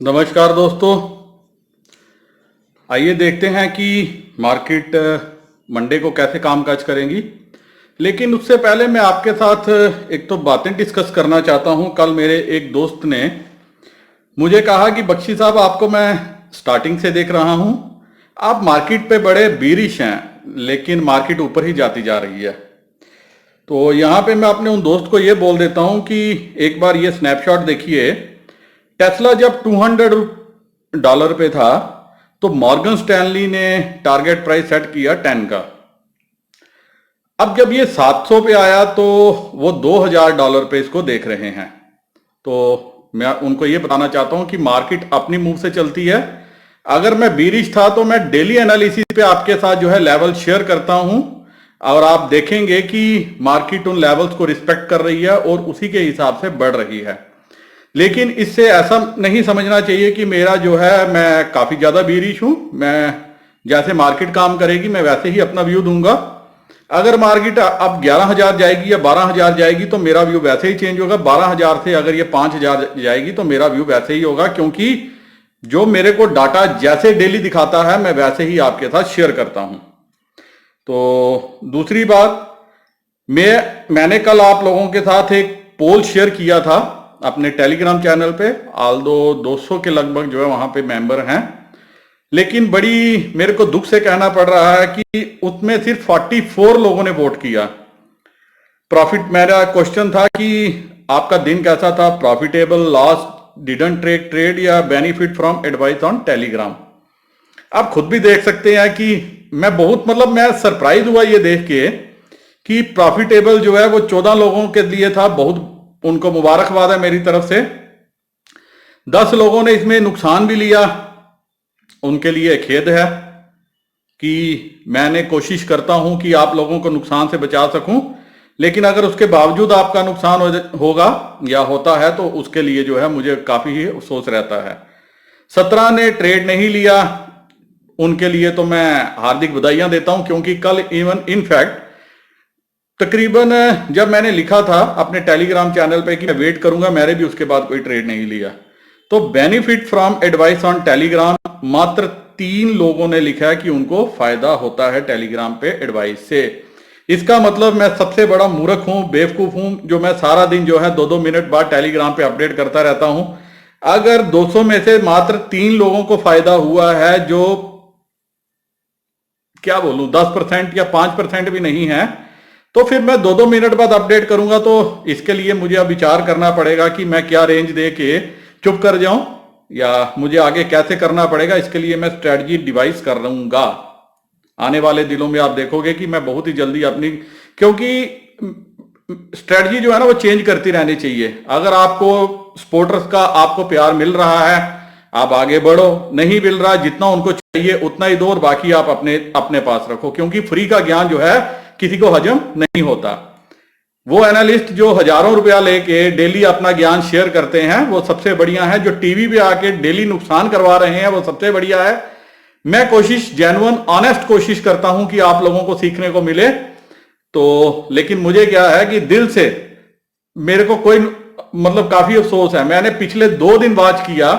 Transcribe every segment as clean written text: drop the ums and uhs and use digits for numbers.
नमस्कार दोस्तों। आइए देखते हैं कि मार्केट मंडे को कैसे कामकाज करेंगी। लेकिन उससे पहले मैं आपके साथ एक तो बातें डिस्कस करना चाहता हूं। कल मेरे एक दोस्त ने मुझे कहा कि बख्शी साहब, आपको मैं स्टार्टिंग से देख रहा हूं, आप मार्केट पे बड़े बीरिश हैं, लेकिन मार्केट ऊपर ही जाती जा रही है। तो यहाँ पे मैं अपने उन दोस्त को ये बोल देता हूँ कि एक बार ये स्नैपशॉट देखिए। टेस्ला जब $200 पे था तो मॉर्गन स्टैनली ने टारगेट प्राइस सेट किया 10 का। अब जब ये 700 पे आया तो वो $2000 पे इसको देख रहे हैं। तो मैं उनको ये बताना चाहता हूं कि मार्केट अपनी मूव से चलती है। अगर मैं बीरिश था तो मैं डेली एनालिसिस पे आपके साथ जो है लेवल शेयर करता हूं, और आप देखेंगे कि मार्केट उन लेवल्स को रिस्पेक्ट कर रही है और उसी के हिसाब से बढ़ रही है। लेकिन इससे ऐसा नहीं समझना चाहिए कि मेरा जो है मैं काफी ज्यादा बीरिश हूं। मैं जैसे मार्केट काम करेगी मैं वैसे ही अपना व्यू दूंगा। अगर मार्केट अब 11,000 जाएगी या 12,000 जाएगी तो मेरा व्यू वैसे ही चेंज होगा। 12,000 से अगर ये 5,000 जाएगी तो मेरा व्यू वैसे ही होगा, क्योंकि जो मेरे को डाटा जैसे डेली दिखाता है मैं वैसे ही आपके साथ शेयर करता हूं। तो दूसरी बात, मैंने कल आप लोगों के साथ एक पोल शेयर किया था अपने टेलीग्राम चैनल पे। आल्दो 200 के लगभग जो है वहां पे मेंबर हैं, लेकिन बड़ी मेरे को दुख से कहना पड़ रहा है कि उसमें सिर्फ 44 लोगों ने वोट किया। प्रॉफिट, मेरा क्वेश्चन था कि आपका दिन कैसा था, प्रॉफिटेबल, लॉस, डिडंट ट्रेड या benefit from advice on Telegram. आप खुद भी देख सकते हैं कि मैं सरप्राइज हुआ ये देख के कि प्रॉफिटेबल जो है वो 14 लोगों के लिए था। बहुत उनको मुबारकबाद है मेरी तरफ से। 10 लोगों ने इसमें नुकसान भी लिया, उनके लिए खेद है कि मैंने कोशिश करता हूं कि आप लोगों को नुकसान से बचा सकूं, लेकिन अगर उसके बावजूद आपका नुकसान होगा या होता है तो उसके लिए जो है मुझे काफी ही अफसोस रहता है। 17 ने ट्रेड नहीं लिया, उनके लिए तो मैं हार्दिक बधाइयां देता हूं, क्योंकि कल इनफैक्ट तकरीबन जब मैंने लिखा था अपने टेलीग्राम चैनल पे कि मैं वेट करूंगा, मैंने भी उसके बाद कोई ट्रेड नहीं लिया। तो benefit from advice on Telegram मात्र 3 लोगों ने लिखा है कि उनको फायदा होता है टेलीग्राम पे एडवाइस से। इसका मतलब मैं सबसे बड़ा मूर्ख हूं, बेवकूफ हूं, जो मैं सारा दिन जो है 2-2 मिनट बाद टेलीग्राम पे अपडेट करता रहता हूं। अगर 200 में से मात्र 3 लोगों को फायदा हुआ है, जो क्या बोलूं 10% या 5% भी नहीं है, तो फिर मैं 2-2 मिनट बाद अपडेट करूंगा। तो इसके लिए मुझे अब विचार करना पड़ेगा कि मैं क्या रेंज दे के चुप कर जाऊं या मुझे आगे कैसे करना पड़ेगा। इसके लिए मैं स्ट्रेटजी डिवाइस कर लूंगा। आने वाले दिनों में आप देखोगे कि मैं बहुत ही जल्दी अपनी, क्योंकि स्ट्रेटजी जो है ना वो चेंज करती रहनी चाहिए। अगर आपको सपोर्टर्स का आपको प्यार मिल रहा है, आप आगे बढ़ो। नहीं मिल रहा, जितना उनको चाहिए उतना ही दो और बाकी आप अपने अपने पास रखो, क्योंकि फ्री का ज्ञान जो है किसी को हजम नहीं होता। वो एनालिस्ट जो हजारों रुपया लेके डेली अपना ज्ञान शेयर करते हैं वो सबसे बढ़िया है। जो टीवी पे आके डेली नुकसान करवा रहे हैं वो सबसे बढ़िया है। मैं कोशिश, जेन्युइन ऑनेस्ट कोशिश करता हूं कि आप लोगों को सीखने को मिले। तो लेकिन मुझे क्या है कि दिल से मेरे को कोई काफी अफसोस है। मैंने पिछले 2 दिन वॉच किया,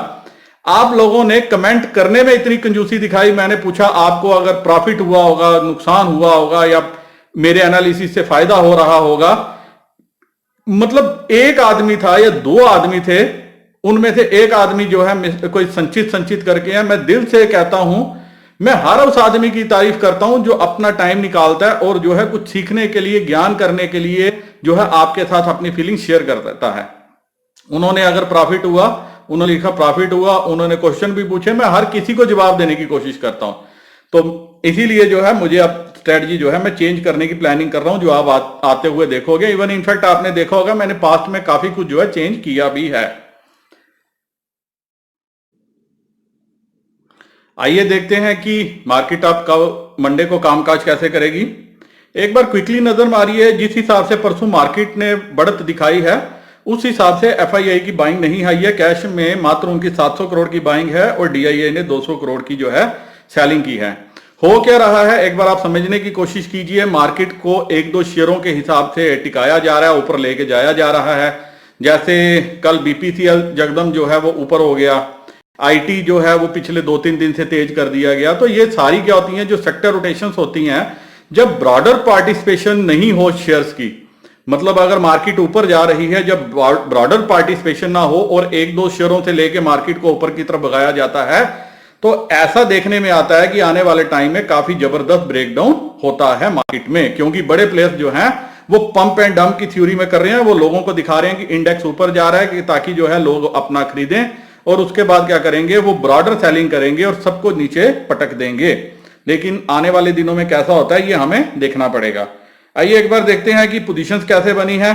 आप लोगों ने कमेंट करने में इतनी कंजूसी दिखाई। मैंने पूछा आपको अगर प्रॉफिट हुआ होगा, नुकसान हुआ होगा या मेरे एनालिसिस से फायदा हो रहा होगा, एक आदमी था या 2 आदमी थे, उनमें से एक आदमी जो है कोई संचित करके है। मैं दिल से कहता हूं, मैं हर उस आदमी की तारीफ करता हूं जो अपना टाइम निकालता है और जो है कुछ सीखने के लिए, ज्ञान करने के लिए जो है आपके साथ अपनी फीलिंग शेयर कर देता है। उन्होंने अगर प्रॉफिट हुआ, उन्होंने लिखा प्रॉफिट हुआ, उन्होंने क्वेश्चन भी पूछे, मैं हर किसी को जवाब देने की कोशिश करता हूं। तो इसीलिए जो है मुझे अब स्ट्रेटजी जो है मैं चेंज करने की प्लानिंग कर रहा हूं, जो आप आते हुए देखोगे। इवन इनफैक्ट आपने देखा होगा मैंने पास्ट में काफी कुछ जो है चेंज किया भी है। आइए देखते हैं कि मार्केट आप कब मंडे को कामकाज कैसे करेगी। एक बार क्विकली नजर मारी है, जिस हिसाब से परसों मार्केट ने बढ़त दिखाई है उस हिसाब से एफआईआई की बाइंग नहीं आई है। कैश में मात्र उनकी 700 करोड़ की बाइंग है और डीआईआई ने 200 करोड़ की जो है सेलिंग की है। हो क्या रहा है एक बार आप समझने की कोशिश कीजिए। मार्केट को 1-2 शेयरों के हिसाब से टिकाया जा रहा है, ऊपर लेके जाया जा रहा है। जैसे कल बीपीसीएल जगदम जो है वो ऊपर हो गया, आईटी जो है वो पिछले 2-3 दिन से तेज कर दिया गया। तो ये सारी क्या होती हैं, जो सेक्टर रोटेशंस होती हैं, जब ब्रॉडर पार्टिसिपेशन नहीं हो शेयर्स की, मतलब अगर मार्केट ऊपर जा रही है, जब ब्रॉडर पार्टिसिपेशन ना हो और एक दो शेयरों से लेके मार्केट को ऊपर की तरफ भगाया जाता है, तो ऐसा देखने में आता है कि आने वाले टाइम में काफी जबरदस्त ब्रेकडाउन होता है मार्केट में, क्योंकि बड़े प्लेयर्स जो हैं वो पंप एंड डंप की थ्योरी में कर रहे हैं। वो लोगों को दिखा रहे हैं कि इंडेक्स ऊपर जा रहा है कि ताकि जो है लोग अपना खरीदें, और उसके बाद क्या करेंगे, वो ब्रॉडर सेलिंग करेंगे और सबको नीचे पटक देंगे। लेकिन आने वाले दिनों में कैसा होता है ये हमें देखना पड़ेगा। आइए एक बार देखते हैं कि पोजीशंस कैसे बनी है।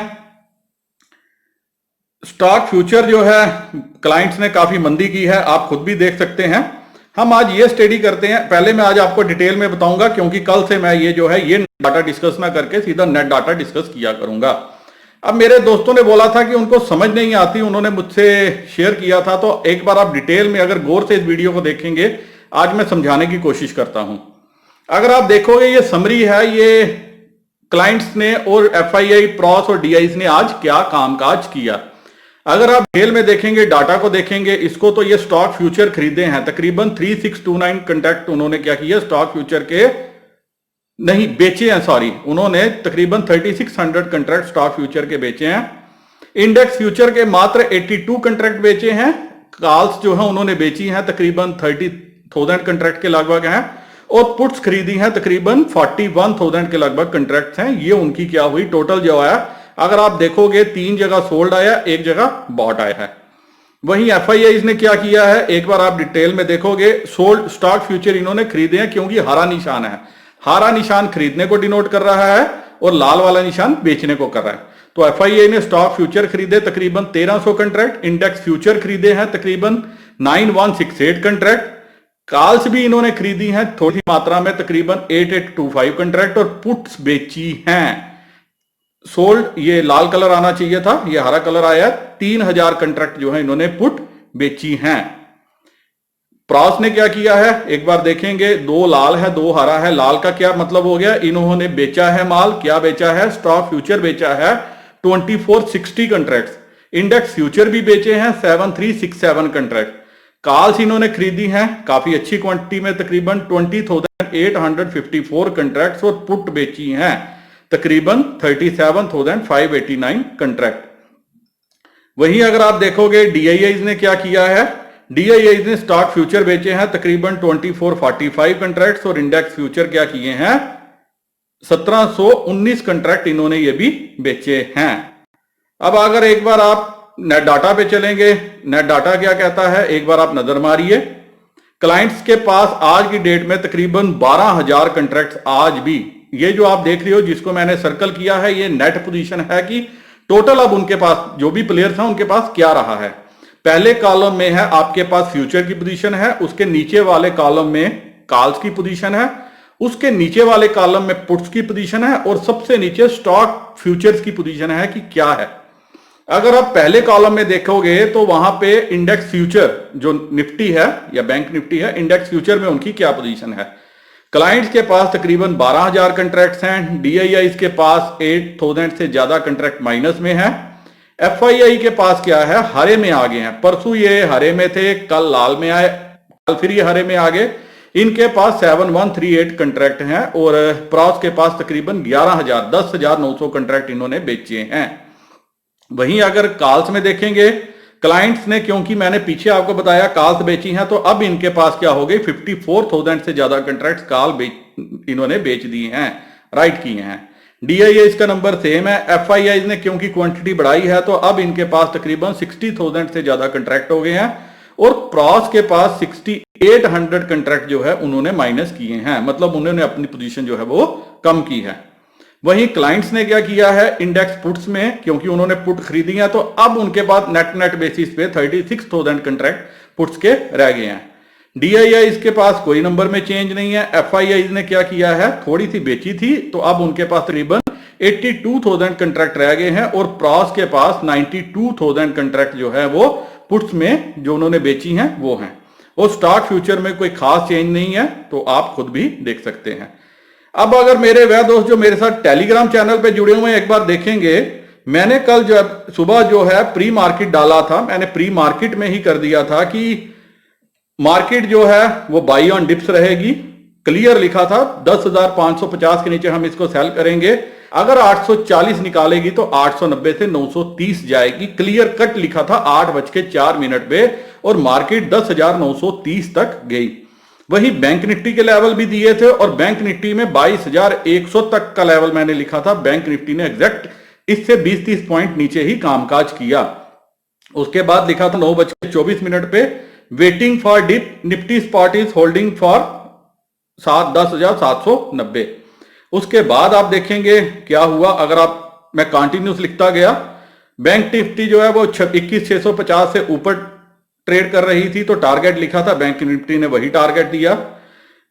स्टॉक फ्यूचर जो है क्लाइंट्स ने काफी मंदी की है, आप खुद भी देख सकते हैं। हम आज ये स्टडी करते हैं, पहले मैं आज आपको डिटेल में बताऊंगा, क्योंकि कल से मैं ये जो है ये डाटा डिस्कस ना करके सीधा नेट डाटा डिस्कस किया करूंगा। अब मेरे दोस्तों ने बोला था कि उनको समझ नहीं आती, उन्होंने मुझसे शेयर किया था, तो एक बार आप डिटेल में अगर गौर से इस वीडियो को देखेंगे, आज मैं समझाने की कोशिश करता हूं। अगर आप देखोगे ये समरी है, ये क्लाइंट्स ने और एफआईआई, प्रॉस और डीआईस ने आज क्या कामकाज किया। अगर आप डिटेल में देखेंगे, डाटा को देखेंगे इसको, तो ये स्टॉक फ्यूचर खरीदे हैं तकरीबन 3629 कंट्रैक्ट उन्होंने क्या किया, स्टॉक फ्यूचर के नहीं बेचे हैं, सॉरी, उन्होंने तकरीबन 3600 कंट्रैक्ट स्टॉक फ्यूचर के बेचे हैं। इंडेक्स फ्यूचर के मात्र 82 कंट्रैक्ट बेचे हैं। कॉल्स जो है उन्होंने बेची हैं तकरीबन 30,000 कंट्रैक्ट के लगभग हैं, और पुट्स खरीदी हैं तकरीबन 41,000 के लगभग कंट्रैक्ट हैं। ये उनकी क्या हुई टोटल जो आया, अगर आप देखोगे 3 जगह सोल्ड आया, 1 जगह बॉट आया है। वहीं एफआईआई ने क्या किया है, एक बार आप डिटेल में देखोगे, सोल्ड स्टॉक फ्यूचर इन्होंने खरीदे हैं, क्योंकि हरा निशान है, हरा निशान खरीदने को डिनोट कर रहा है और लाल वाला निशान बेचने को कर रहा है। तो एफआईआई ने स्टॉक फ्यूचर खरीदे तकरीबन 1300 कंट्रैक्ट, इंडेक्स फ्यूचर खरीदे हैं तकरीबन 9168 कंट्रैक्ट, कॉल्स भी इन्होंने खरीदी हैं थोड़ी मात्रा में तकरीबन 8825 कंट्रैक्ट, और पुट्स बेची हैं। सोल्ड ये लाल कलर आना चाहिए था, ये हरा कलर आया, 3000 कंट्रैक्ट जो है इन्होंने पुट बेची हैं। प्रॉस ने क्या किया है, एक बार देखेंगे, 2 लाल है 2 हरा है। लाल का क्या मतलब हो गया, इन्होंने बेचा है माल, क्या बेचा है, स्टॉक फ्यूचर बेचा है 2460 कंट्रैक्ट्स, इंडेक्स फ्यूचर भी बेचे हैं 7367 कंट्रैक्ट, कॉल्स इन्होंने खरीदी हैं काफी अच्छी क्वांटिटी में तकरीबन 20,854 कंट्रैक्ट्स, और पुट बेची हैं तकरीबन 37,589 कंट्रैक्ट। वहीं अगर आप देखोगे डीआईआई ने क्या किया है, डीआईआई ने स्टॉक फ्यूचर बेचे हैं तकरीबन 2445 कंट्रैक्ट्स, और इंडेक्स फ्यूचर क्या किए हैं 1719 कंट्रैक्ट इन्होंने ये भी बेचे हैं। अब अगर एक बार आप नेट डाटा पे चलेंगे, नेट डाटा क्या कहता है, एक बार आप नजर मारिए। क्लाइंट्स के पास आज की डेट में तकरीबन 12,000 कंट्रैक्ट्स आज भी, ये जो आप देख रहे हो जिसको मैंने सर्कल किया है, ये नेट पोजीशन है कि टोटल अब उनके पास जो भी प्लेयर्स हैं उनके पास क्या रहा है। पहले कॉलम में है आपके पास फ्यूचर की पोजीशन है, उसके नीचे वाले कॉलम में कॉल्स की पोजीशन है, उसके नीचे वाले कॉलम में पुट्स की पोजीशन है, और सबसे नीचे स्टॉक फ्यूचर्स की पोजीशन है कि क्या है। अगर आप पहले कॉलम में देखोगे तो वहां पे इंडेक्स फ्यूचर जो निफ्टी है या बैंक निफ्टी है, इंडेक्स फ्यूचर में उनकी क्या पोजीशन है। क्लाइंट्स के पास तकरीबन 12,000 कंट्रैक्ट्स हैं, डीआईआई के पास 8,000 से ज्यादा कंट्रैक्ट माइनस में है, एफआईआई के पास क्या है, हरे में आ गए हैं। परसों ये हरे में थे, कल लाल में आए, कल फिर ये हरे में आ गए। इनके पास 7138 कंट्रैक्ट हैं, और प्रॉस के पास तकरीबन 10,900 कंट्रैक्ट इन्होंने बेचे हैं। वहीं अगर कॉल्स में देखेंगे, क्लाइंट्स ने, क्योंकि मैंने पीछे आपको बताया कॉल्स बेची हैं, तो अब इनके पास क्या हो गई 54,000 से ज्यादा कंट्रैक्ट्स कॉल इन्होंने बेच दिए हैं, राइट किए हैं। डीआईआई इसका नंबर सेम है। एफआईआई ने क्योंकि क्वांटिटी बढ़ाई है तो अब इनके पास तकरीबन 60,000 से ज्यादा कंट्रैक्ट हो गए हैं, और प्रॉस के पास 6800 कंट्रैक्ट जो है उन्होंने माइनस किए हैं, मतलब उन्होंने अपनी पोजीशन जो है वो कम की है। वहीं क्लाइंट्स ने क्या किया है, इंडेक्स पुट्स में, क्योंकि उन्होंने पुट खरीदी है तो अब उनके पास नेट बेसिस पे 36,000 कंट्रैक्ट पुट्स के रह गए हैं। डीआईआई इसके पास कोई नंबर में चेंज नहीं है। एफआईआई ने क्या किया है, थोड़ी सी बेची थी तो अब उनके पास तकरीबन 82,000 कंट्रैक्ट रह गए हैं, और प्रॉस के पास 92,000 कंट्रैक्ट जो है वो पुट्स में जो उन्होंने बेची हैं वो हैं, और स्टॉक फ्यूचर में कोई खास चेंज नहीं है, तो आप खुद भी देख सकते हैं। अब अगर मेरे वह दोस्त जो मेरे साथ टेलीग्राम चैनल पे जुड़े हुए हैं एक बार देखेंगे, मैंने कल जब सुबह जो है प्री मार्केट डाला था, मैंने प्री मार्केट में ही कर दिया था कि मार्केट जो है वो बाई ऑन डिप्स रहेगी। क्लियर लिखा था 10,550 के नीचे हम इसको सेल करेंगे। अगर 840 निकालेगी तो 890 से 930 जाएगी। क्लियर कट लिखा था 8:04 पे और मार्केट 10,930 तक गई। वही बैंक निफ्टी के लेवल भी दिए थे और बैंक निफ्टी में 22,100 तक का लेवल मैंने लिखा था। बैंक निफ्टी ने एग्जैक्ट इससे 20-30 पॉइंट नीचे ही कामकाज किया। उसके बाद लिखा था 9:24 पे waiting for dip, Nifty spot is holding for 10,790। उसके बाद आप देखेंगे क्या हुआ। अगर आप मैं कंटिन्यूस लिखता गया, बैंक निफ्टी जो है वो 21,650 से ऊपर ट्रेड कर रही थी तो टारगेट लिखा था, बैंक निफ्टी ने वही टारगेट दिया।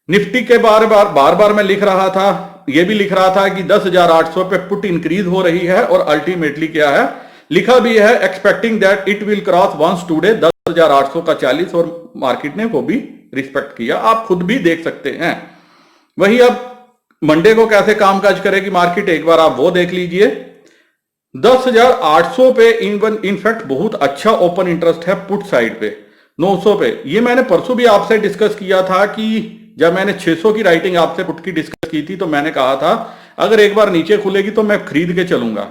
निफ्टी के बार बार मैं लिख रहा था, ये भी लिख रहा था कि 10,800 पे पुट इंक्रीज हो रही है और अल्टीमेटली क्या है लिखा भी है, expecting that it will cross once today 10,800 का 40 और मार्केट ने वो भी रिस्पेक्ट किया। आप खुद भी देख सकते हैं। वही अब मंडे को कैसे कामकाज करेगी मार्केट, एक बार आप वो देख लीजिए। 10,800 पे इनफैक्ट बहुत अच्छा ओपन इंटरेस्ट है पुट साइड पे। 900 पे ये मैंने परसों भी आपसे डिस्कस किया था कि जब मैंने 600 की राइटिंग आपसे पुट की डिस्कस की थी तो मैंने कहा था अगर एक बार नीचे खुलेगी तो मैं खरीद के चलूंगा।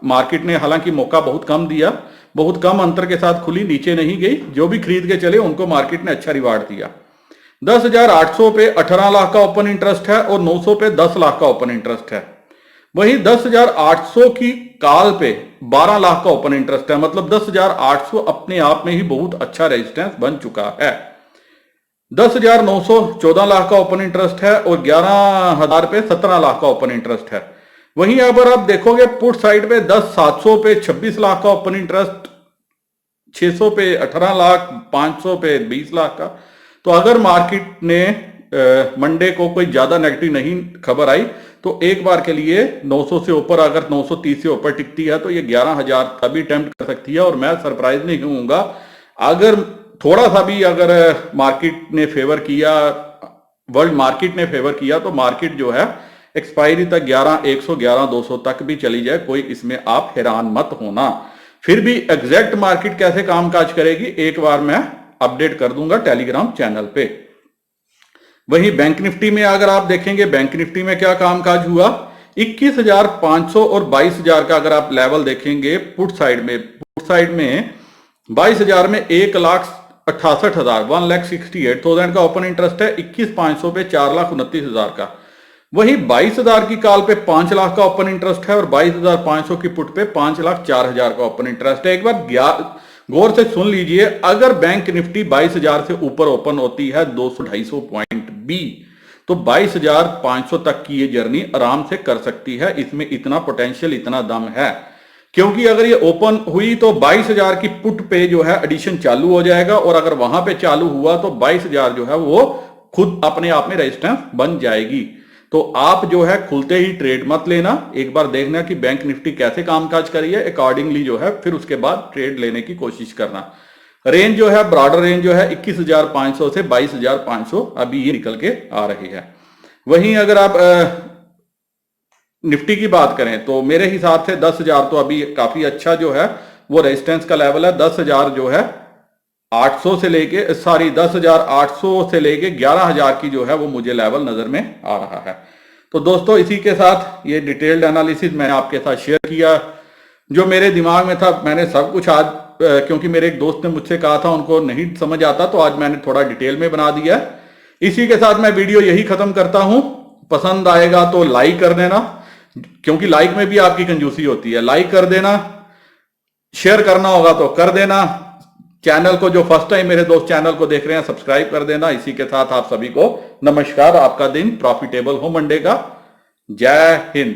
मार्केट ने हालांकि मौका बहुत कम दिया, बहुत कम अंतर के साथ खुली, नीचे नहीं गई। जो भी खरीद के चले उनको मार्केट ने अच्छा रिवार्ड दिया। 10,800 पे 18 लाख का ओपन इंटरेस्ट है और 900 पे 10 लाख का ओपन इंटरेस्ट है। वही 10,800 की काल पे 12 लाख का ओपन इंटरेस्ट है। मतलब 10,800 अपने आप में ही बहुत अच्छा रेजिस्टेंस बन चुका है। 10,900 14 लाख का ओपन इंटरेस्ट है और 11,000 पे 17 लाख का ओपन इंटरेस्ट है। वहीं अगर आप देखोगे पुट साइड पे 10,700 पे 26 लाख का ओपन इंटरेस्ट, 600 पे 18 लाख, 500 पे 20 लाख का। तो अगर मार्केट ने मंडे को कोई ज्यादा नेगेटिव नहीं खबर आई तो एक बार के लिए 900 से ऊपर, अगर 930 से ऊपर टिकती है तो ये 11,000 तभी अटेम्प्ट कर सकती है। और मैं सरप्राइज नहीं होऊंगा अगर थोड़ा सा भी अगर मार्केट ने फेवर किया, वर्ल्ड मार्केट ने फेवर किया तो मार्केट जो है एक्सपायरी तक 11,100 11,200 तक भी चली जाए, कोई इसमें आप हैरान मत होना। फिर भी एग्जैक्ट मार्केट कैसे कामकाज करेगी एक बार मैं अपडेट कर दूंगा टेलीग्राम चैनल पे। वही बैंक निफ्टी में अगर आप देखेंगे, बैंक निफ्टी में क्या कामकाज हुआ, 21,500 और 22,000 का अगर आप लेवल देखेंगे पुट साइड में 22,000 में 1,68,000 1,68,000 का ओपन इंटरेस्ट है। 21,500 पे 4,29,000 का। वही 22,000 की कॉल पे 5 लाख का ओपन इंटरेस्ट है और 22,500 की पुट पे 5,04,000 का ओपन इंटरेस्ट है। एक बार गौर से सुन लीजिए, अगर बैंक निफ्टी 22,000 से ऊपर ओपन होती है 200-250 पॉइंट भी, तो 22,500 तक की ये जर्नी आराम से कर सकती है। इसमें इतना पोटेंशियल, इतना दम है। क्योंकि अगर ये ओपन हुई तो 22,000 की पुट पे जो है एडिशन चालू हो जाएगा और अगर वहां पे चालू हुआ तो 22,000 जो है वो खुद अपने आप में रेजिस्टेंस बन जाएगी। तो आप जो है खुलते ही ट्रेड मत लेना, एक बार देखना कि बैंक निफ्टी कैसे कामकाज करी है, अकॉर्डिंगली जो है फिर उसके बाद ट्रेड लेने की कोशिश करना। रेंज जो है, ब्रॉडर रेंज जो है 21,500 से 22,500 अभी ये निकल के आ रही है। वहीं अगर आप निफ्टी की बात करें तो मेरे हिसाब से 10,000 तो अभी काफी अच्छा जो है वो रेजिस्टेंस का लेवल है। 10,000 जो है 10,800 से लेके 11,000 की जो है वो मुझे लेवल नजर में आ रहा है। तो दोस्तों इसी के साथ ये डिटेल्ड एनालिसिस मैंने आपके साथ शेयर किया। जो मेरे दिमाग में था मैंने सब कुछ आज, क्योंकि मेरे एक दोस्त ने मुझसे कहा था उनको नहीं समझ आता, तो आज मैंने थोड़ा डिटेल में बना दिया। इसी के साथ मैं वीडियो यही खत्म करता हूं। पसंद आएगा तो लाइक कर देना, क्योंकि लाइक में भी आपकी कंजूसी होती है। लाइक कर देना, शेयर करना होगा तो कर देना। चैनल को जो फर्स्ट टाइम मेरे दोस्त चैनल को देख रहे हैं सब्सक्राइब कर देना। इसी के साथ आप सभी को नमस्कार। आपका दिन प्रॉफिटेबल हो मंडे का। जय हिंद।